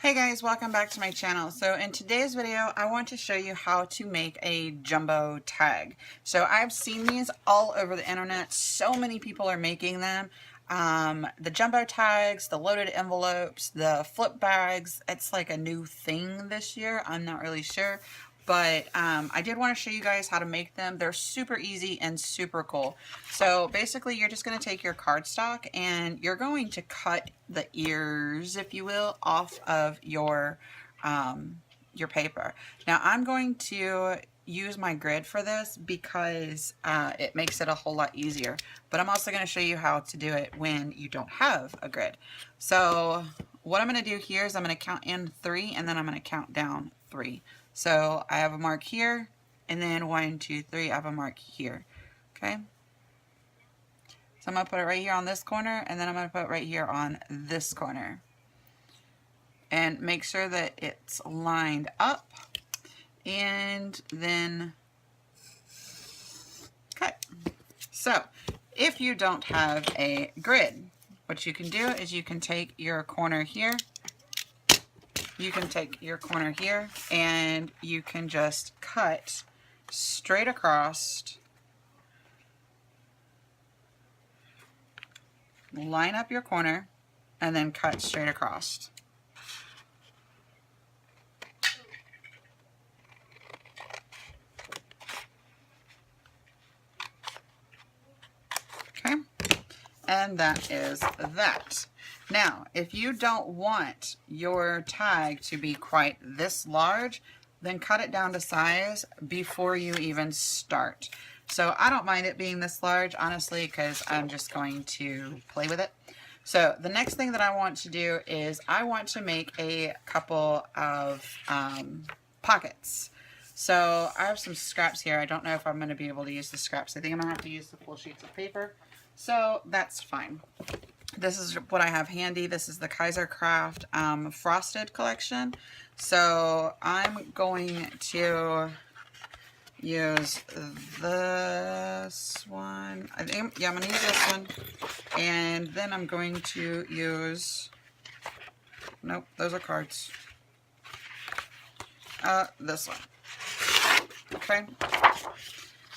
Hey guys, welcome back to my channel. So in today's video, I want to show you how to make a jumbo tag. So I've seen these all over the internet. So many people are making them. The jumbo tags, the loaded envelopes, the flip bags. It's like a new thing this year. I'm not really sure. But I did want to show you guys how to make them. They're super easy and super cool. So basically you're just going to take your cardstock and you're going to cut the ears, if you will, off of your paper. Now I'm going to use my grid for this because it makes it a whole lot easier. But I'm also going to show you how to do it when you don't have a grid. So what I'm going to do here is I'm going to count in 3 and then I'm going to count down 3. So I have a mark here, and then 1, 2, 3, I have a mark here, okay? So I'm going to put it right here on this corner, and then I'm going to put it right here on this corner. And make sure that it's lined up, and then cut. So if you don't have a grid, what you can do is you can take your corner here, and you can just cut straight across, line up your corner, and then cut straight across. Okay, and that is that. Now, if you don't want your tag to be quite this large, then cut it down to size before you even start. So I don't mind it being this large, honestly, because I'm just going to play with it. So the next thing that I want to do is I want to make a couple of pockets. So I have some scraps here. I don't know if I'm going to be able to use the scraps. I think I'm going to have to use the full sheets of paper. So that's fine. This is what I have handy. This is the Kaiser Craft Frosted collection. So I'm going to use this one. I think, yeah, I'm going to use this one. And then I'm going to use, nope, those are cards. This one. Okay.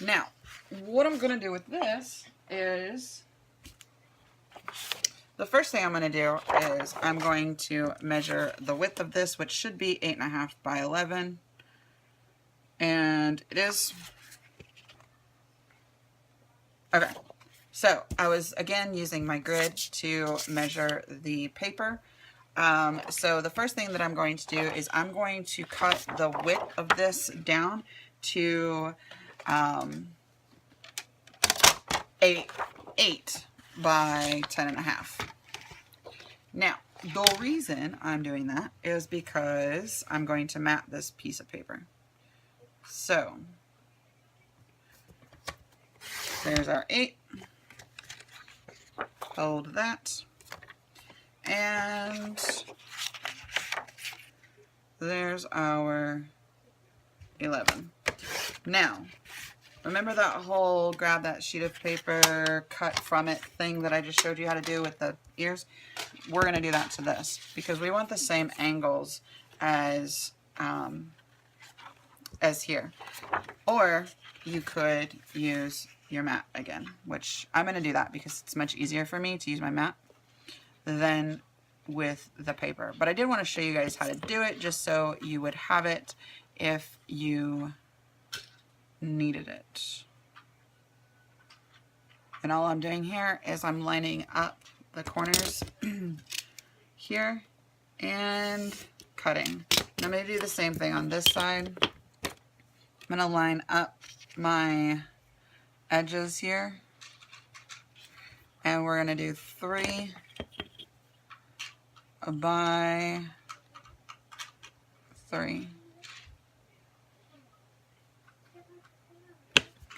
Now, what I'm going to do with this is, the first thing I'm going to do is I'm going to measure the width of this, which should be 8.5 by 11. And it is. Okay. So I was, again, using my grid to measure the paper. So the first thing that I'm going to do is I'm going to cut the width of this down to 8 by 10.5. Now, the reason I'm doing that is because I'm going to mat this piece of paper. So, there's our 8. Hold that. And there's our 11. Now, remember that whole grab that sheet of paper, cut from it thing that I just showed you how to do with the ears? We're going to do that to this because we want the same angles as here. Or you could use your mat again, which I'm going to do that because it's much easier for me to use my mat than with the paper. But I did want to show you guys how to do it just so you would have it if you needed it. And all I'm doing here is I'm lining up the corners here and cutting. And I'm going to do the same thing on this side. I'm going to line up my edges here, and we're going to do 3 by 3.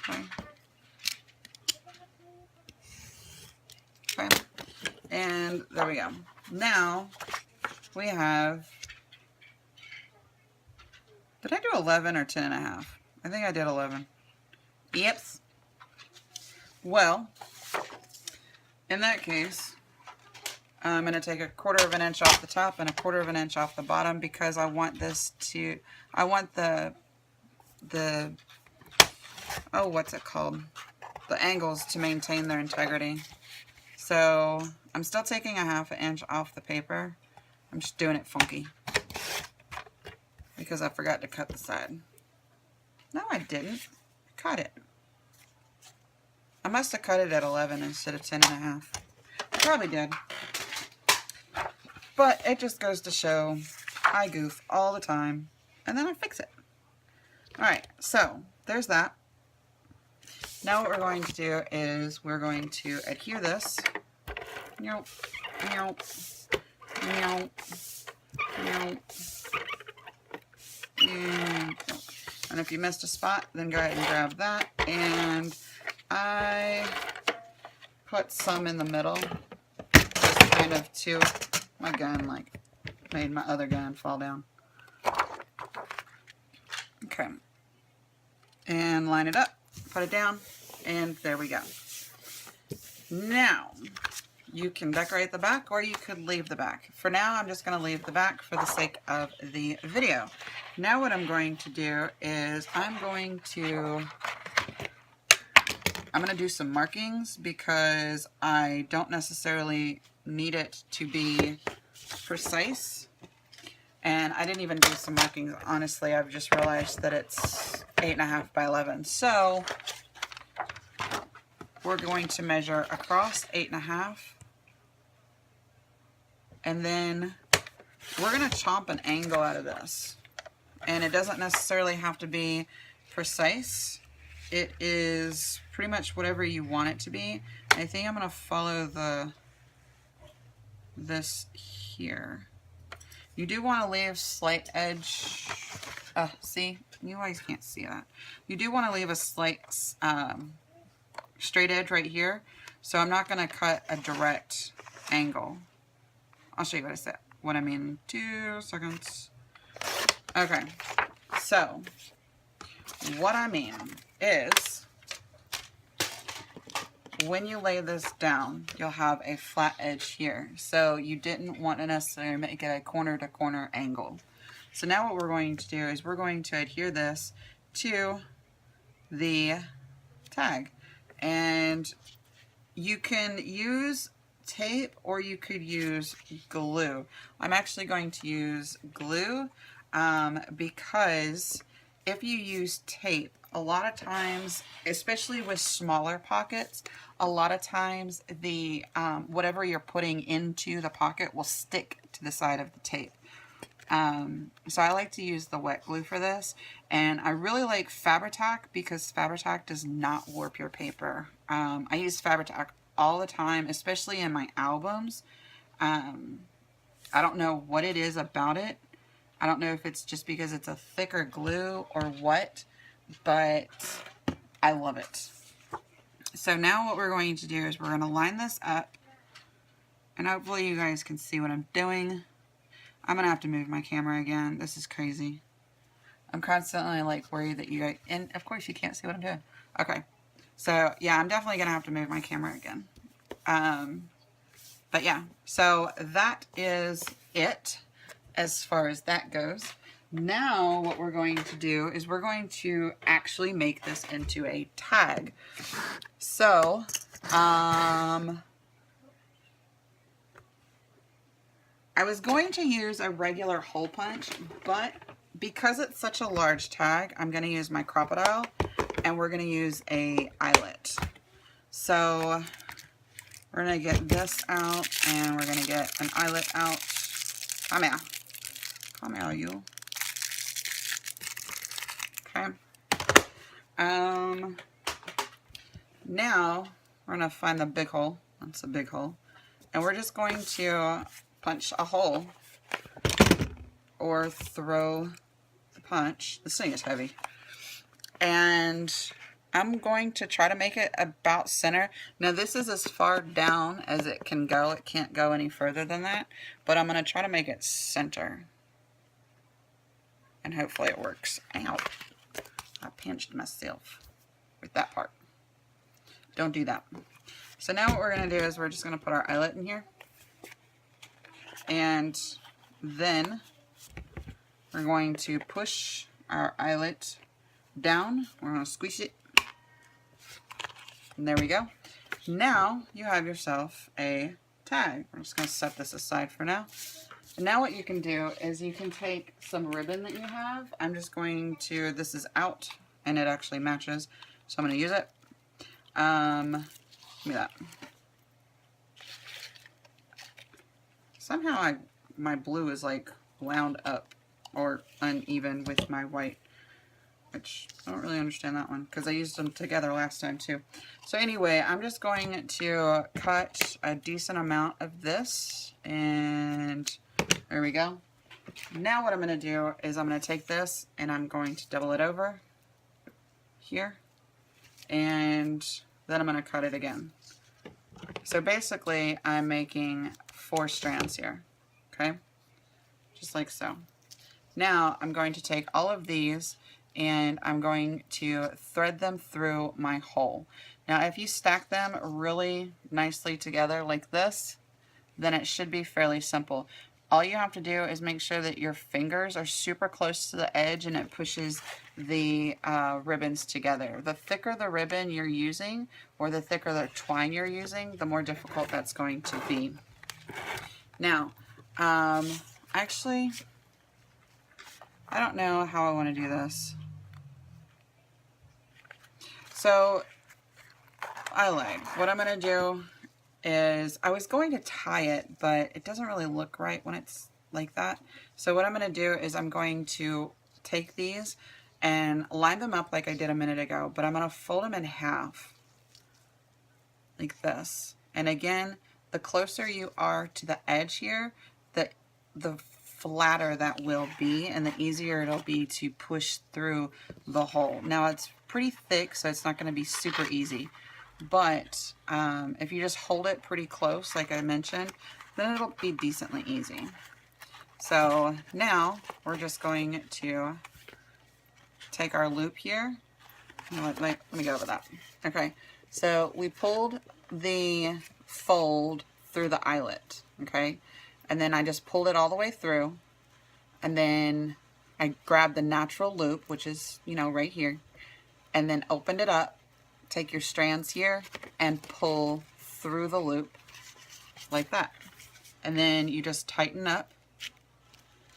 Okay. Okay. And there we go. Now we have, did I do 11 or 10.5? I think I did 11. Yep. Well, in that case, I'm going to take 1/4 of an inch off the top and 1/4 of an inch off the bottom because I want this to, I want the oh, what's it called? The angles to maintain their integrity. So I'm still taking 1/2 inch off the paper. I'm just doing it funky because I forgot to cut the side. No, I didn't. I cut it. I must have cut it at 11 instead of 10.5. I probably did. But it just goes to show I goof all the time, and then I fix it. Alright, so there's that. Now what we're going to do is we're going to adhere this. Nope, nope, nope, nope, and nope. And if you missed a spot, then go ahead and grab that. And I put some in the middle, just kind of to, my gun like made my other gun fall down. Okay, and line it up, put it down, and there we go. Now you can decorate the back or you could leave the back. For now I'm just going to leave the back for the sake of the video. Now what I'm going to do is I'm going to do some markings because I don't necessarily need it to be precise. And I didn't even do some markings, honestly. I've just realized that it's 8.5 by 11. So we're going to measure across 8.5. And then we're going to chomp an angle out of this. And it doesn't necessarily have to be precise. It is pretty much whatever you want it to be. I think I'm going to follow this here. You do want to leave slight edge. See, you guys can't see that. You do want to leave a slight straight edge right here. So I'm not going to cut a direct angle. I'll show you what I said. What I mean, 2 seconds. Okay, so what I mean is when you lay this down, you'll have a flat edge here. So you didn't want to necessarily make it a corner to corner angle. So now what we're going to do is we're going to adhere this to the tag. And you can use tape or you could use glue. I'm actually going to use glue because if you use tape, a lot of times, especially with smaller pockets, a lot of times the whatever you're putting into the pocket will stick to the side of the tape. So I like to use the wet glue for this, and I really like Fabri-Tac because Fabri-Tac does not warp your paper. I use Fabri-Tac all the time, especially in my albums. I don't know what it is about it. I don't know if it's just because it's a thicker glue or what, but I love it. So now what we're going to do is we're going to line this up, and hopefully you guys can see what I'm doing. I'm going to have to move my camera again. This is crazy. I'm constantly like worried that you guys, and of course you can't see what I'm doing. Okay. So yeah, I'm definitely going to have to move my camera again. But yeah, so that is it as far as that goes. Now what we're going to do is we're going to actually make this into a tag. So, I was going to use a regular hole punch, but because it's such a large tag, I'm going to use my crocodile, and we're going to use a eyelet. So we're going to get this out, and we're going to get an eyelet out. Come here. Come here, you. Okay. Now we're going to find the big hole. That's a big hole. And we're just going to punch a hole or throw the punch. This thing is heavy. And I'm going to try to make it about center. Now this is as far down as it can go. It can't go any further than that. But I'm going to try to make it center. And hopefully it works. Ow. I pinched myself with that part. Don't do that. So now what we're going to do is we're just going to put our eyelet in here. And then we're going to push our eyelet down. We're going to squeeze it. And there we go. Now you have yourself a tag. I'm just going to set this aside for now. And now what you can do is you can take some ribbon that you have. I'm just going to, this is out and it actually matches, so I'm going to use it. Give me that. Somehow my blue is like wound up or uneven with my white, which I don't really understand that one because I used them together last time too. So anyway, I'm just going to cut a decent amount of this, and there we go. Now what I'm going to do is I'm going to take this and I'm going to double it over here, and then I'm going to cut it again. So basically I'm making 4 strands here, okay? Just like so. Now I'm going to take all of these and I'm going to thread them through my hole. Now if you stack them really nicely together like this, then it should be fairly simple. All you have to do is make sure that your fingers are super close to the edge and it pushes the ribbons together. The thicker the ribbon you're using, or the thicker the twine you're using, the more difficult that's going to be. Now, actually, I don't know how I want to do this. So, I lied. What I'm going to do is, I was going to tie it, but it doesn't really look right when it's like that. So what I'm going to do is I'm going to take these and line them up like I did a minute ago, but I'm going to fold them in half like this. And again, the closer you are to the edge here, the flatter that will be and the easier it'll be to push through the hole. Now it's pretty thick, so it's not going to be super easy. But if you just hold it pretty close, like I mentioned, then it'll be decently easy. So now we're just going to take our loop here. Let me go over that. Okay, so we pulled the fold through the eyelet, okay? And then I just pulled it all the way through. And then I grabbed the natural loop, which is, you know, right here, and then opened it up. Take your strands here and pull through the loop like that. And then you just tighten up,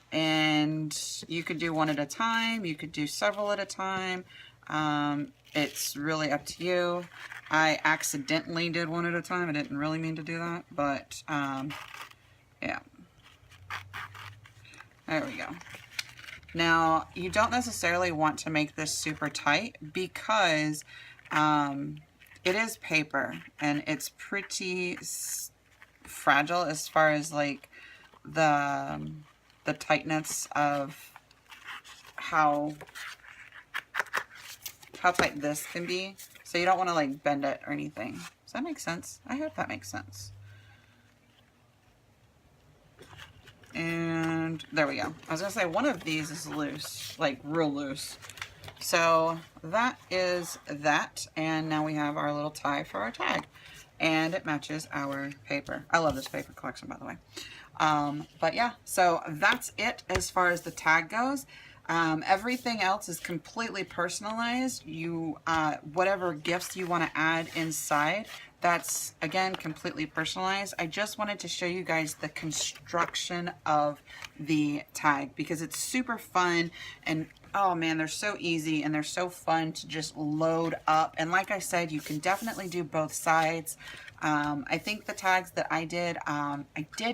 and you could do one at a time, you could do several at a time. It's really up to you. I accidentally did one at a time. I didn't really mean to do that, but yeah. There we go. Now, you don't necessarily want to make this super tight because it is paper and it's pretty fragile as far as like the tightness of how tight this can be. So you don't want to like bend it or anything. Does that make sense? I hope that makes sense. And there we go. I was gonna say one of these is loose, like real loose. So that is that, and now we have our little tie for our tag, and it matches our paper. I love this paper collection, by the way. But yeah, so that's it as far as the tag goes. Everything else is completely personalized. You whatever gifts you want to add inside, that's again completely personalized. I just wanted to show you guys the construction of the tag because it's super fun, and oh man, they're so easy and they're so fun to just load up. And like I said, you can definitely do both sides. I think the tags that I did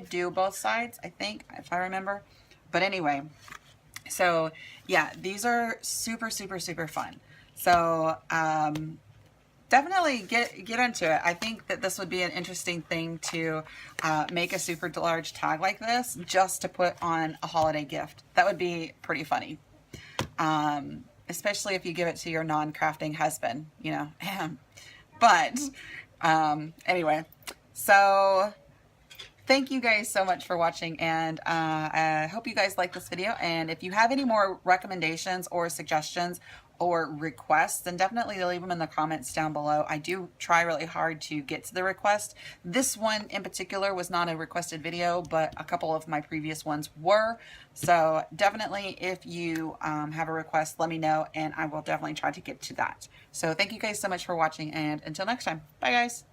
do both sides, I think, if I remember. But anyway, so yeah, these are super, super, super fun. So definitely get into it. I think that this would be an interesting thing to make a super large tag like this just to put on a holiday gift. That would be pretty funny. Especially if you give it to your non-crafting husband, you know. But anyway, so thank you guys so much for watching, and I hope you guys like this video. And if you have any more recommendations or suggestions or requests, then definitely leave them in the comments down below. I do try really hard to get to the request. This one in particular was not a requested video, but a couple of my previous ones were. So definitely, if you have a request, let me know and I will definitely try to get to that. So thank you guys so much for watching, and until next time, bye guys.